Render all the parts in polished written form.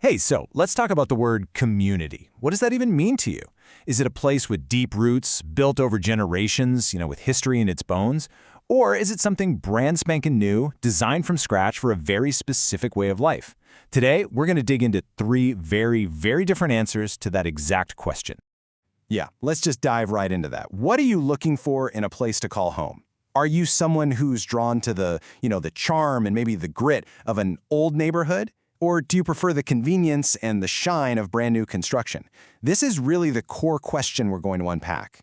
Hey, so let's talk about the word community. What does that even mean to you? Is it a place with deep roots, built over generations, with history in its bones? Or is it something brand spanking new, designed from scratch for a very specific way of life? Today, we're going to dig into three very, very different answers to that exact question. Yeah, let's just dive right into that. What are you looking for in a place to call home? Are you someone who's drawn to the charm and maybe the grit of an old neighborhood? Or do you prefer the convenience and the shine of brand new construction? This is really the core question we're going to unpack.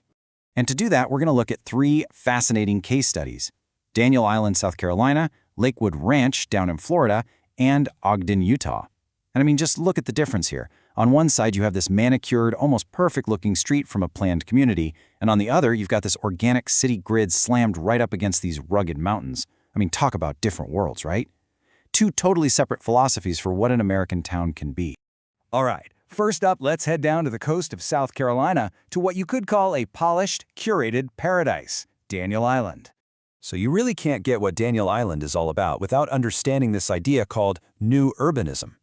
And to do that, we're going to look at three fascinating case studies: Daniel Island, South Carolina, Lakewood Ranch down in Florida, and Ogden, Utah. And I mean, just look at the difference here. On one side, you have this manicured, almost perfect-looking street from a planned community, and on the other, you've got this organic city grid slammed right up against these rugged mountains. I mean, talk about different worlds, right? Two totally separate philosophies for what an American town can be. All right, first up, let's head down to the coast of South Carolina to what you could call a polished, curated paradise, Daniel Island. So you really can't get what Daniel Island is all about without understanding this idea called new urbanism.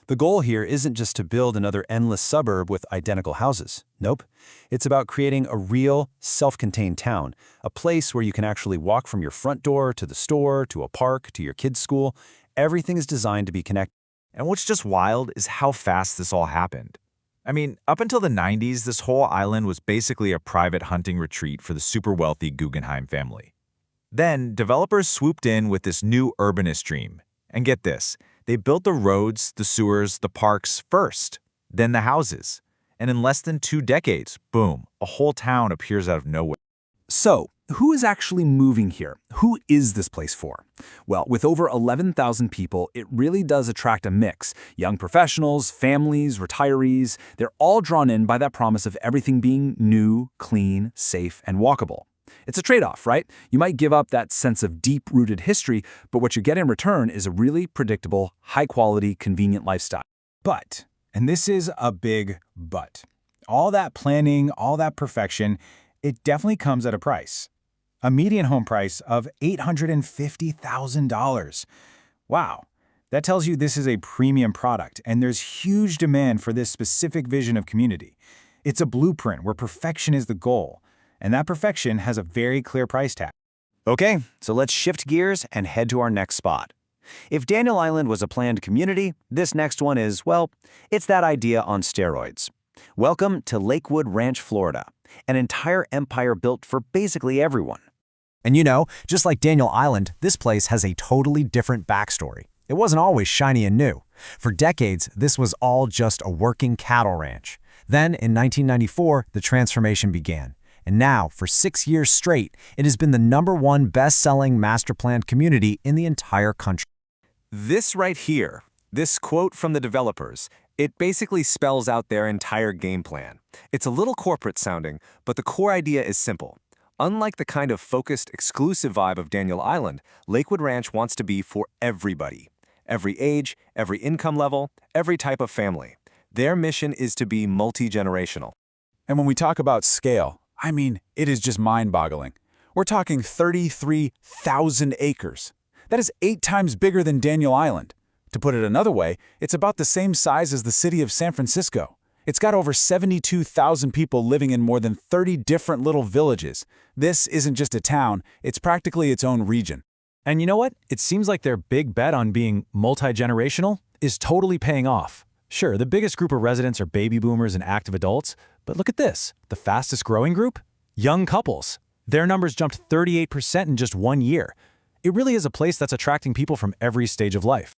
The goal here isn't just to build another endless suburb with identical houses. Nope. It's about creating a real, self-contained town, a place where you can actually walk from your front door to the store, to a park, to your kids' school. Everything is designed to be connected. And what's just wild is how fast this all happened. I mean, up until the 90s, this whole island was basically a private hunting retreat for the super wealthy Guggenheim family. Then, developers swooped in with this new urbanist dream. And get this, they built the roads, the sewers, the parks first, then the houses. And in less than 2 decades, boom, a whole town appears out of nowhere. So, who is actually moving here? Who is this place for? Well, with over 11,000 people, it really does attract a mix. Young professionals, families, retirees, they're all drawn in by that promise of everything being new, clean, safe, and walkable. It's a trade-off, right? You might give up that sense of deep-rooted history, but what you get in return is a really predictable, high-quality, convenient lifestyle. But, and this is a big but, all that planning, all that perfection, it definitely comes at a price. A median home price of $850,000. Wow. That tells you this is a premium product, and there's huge demand for this specific vision of community. It's a blueprint where perfection is the goal, and that perfection has a very clear price tag. Okay, so let's shift gears and head to our next spot. If Daniel Island was a planned community, this next one is, well, it's that idea on steroids. Welcome to Lakewood Ranch, Florida, an entire empire built for basically everyone. And just like Daniel Island, this place has a totally different backstory. It wasn't always shiny and new. For decades, this was all just a working cattle ranch. Then, in 1994, the transformation began. And now, for 6 years straight, it has been the #1 best-selling master-planned community in the entire country. This right here, this quote from the developers, it basically spells out their entire game plan. It's a little corporate sounding, but the core idea is simple. Unlike the kind of focused, exclusive vibe of Daniel Island, Lakewood Ranch wants to be for everybody. Every age, every income level, every type of family. Their mission is to be multi-generational. And when we talk about scale, I mean, it is just mind-boggling. We're talking 33,000 acres. That is 8 times bigger than Daniel Island. To put it another way, it's about the same size as the city of San Francisco. It's got over 72,000 people living in more than 30 different little villages. This isn't just a town, it's practically its own region. And you know what? It seems like their big bet on being multi-generational is totally paying off. Sure, the biggest group of residents are baby boomers and active adults, but look at this. The fastest growing group? Young couples. Their numbers jumped 38% in just 1 year. It really is a place that's attracting people from every stage of life.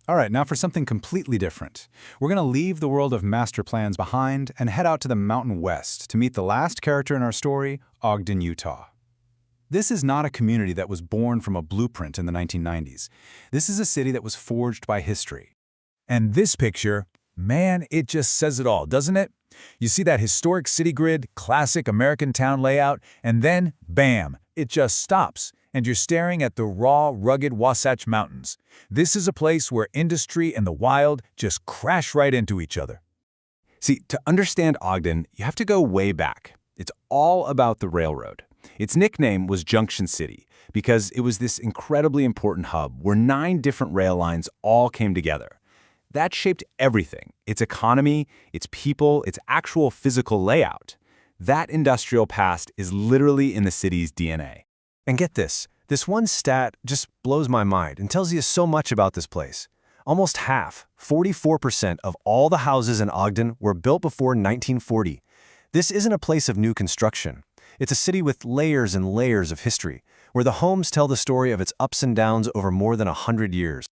All right, now for something completely different. We're going to leave the world of master plans behind and head out to the Mountain West to meet the last character in our story, Ogden, Utah. This is not a community that was born from a blueprint in the 1990s. This is a city that was forged by history. And this picture, man, it just says it all, doesn't it? You see that historic city grid, classic American town layout, and then, bam, it just stops, and you're staring at the raw, rugged Wasatch Mountains. This is a place where industry and the wild just crash right into each other. See, to understand Ogden, you have to go way back. It's all about the railroad. Its nickname was Junction City because it was this incredibly important hub where 9 different rail lines all came together. That shaped everything: its economy, its people, its actual physical layout. That industrial past is literally in the city's DNA. And get this one stat just blows my mind and tells you so much about this place. Almost half, 44% of all the houses in Ogden were built before 1940. This isn't a place of new construction. It's a city with layers and layers of history, where the homes tell the story of its ups and downs over more than 100 years.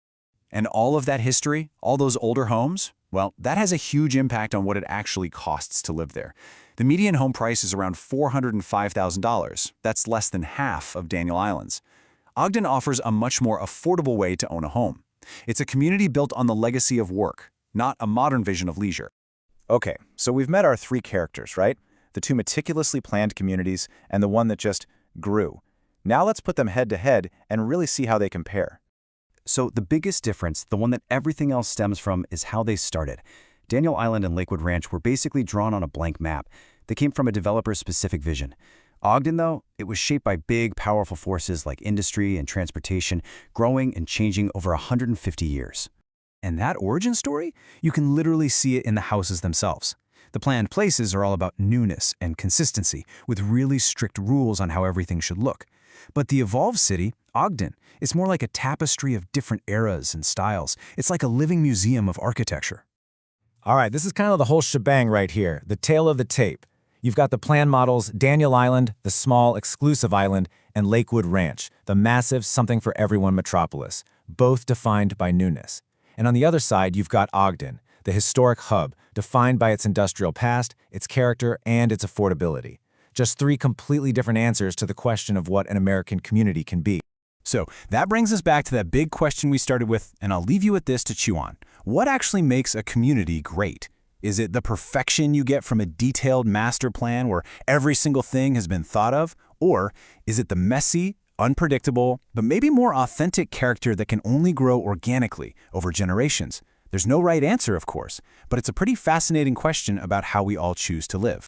And all of that history, all those older homes, well, that has a huge impact on what it actually costs to live there. The median home price is around $405,000. That's less than half of Daniel Island's. Ogden offers a much more affordable way to own a home. It's a community built on the legacy of work, not a modern vision of leisure. Okay, so we've met our three characters, right? The two meticulously planned communities and the one that just grew. Now let's put them head to head and really see how they compare. So the biggest difference, the one that everything else stems from, is how they started. Daniel Island and Lakewood Ranch were basically drawn on a blank map. They came from a developer's specific vision. Ogden, though, it was shaped by big, powerful forces like industry and transportation, growing and changing over 150 years. And that origin story, you can literally see it in the houses themselves. The planned places are all about newness and consistency, with really strict rules on how everything should look. But the evolved city, Ogden, is more like a tapestry of different eras and styles. It's like a living museum of architecture. All right, this is kind of the whole shebang right here, the tale of the tape. You've got the plan models Daniel Island, the small, exclusive island, and Lakewood Ranch, the massive something-for-everyone metropolis, both defined by newness. And on the other side, you've got Ogden, the historic hub, defined by its industrial past, its character, and its affordability. Just three completely different answers to the question of what an American community can be. So that brings us back to that big question we started with, and I'll leave you with this to chew on. What actually makes a community great? Is it the perfection you get from a detailed master plan where every single thing has been thought of? Or is it the messy, unpredictable, but maybe more authentic character that can only grow organically over generations? There's no right answer, of course, but it's a pretty fascinating question about how we all choose to live.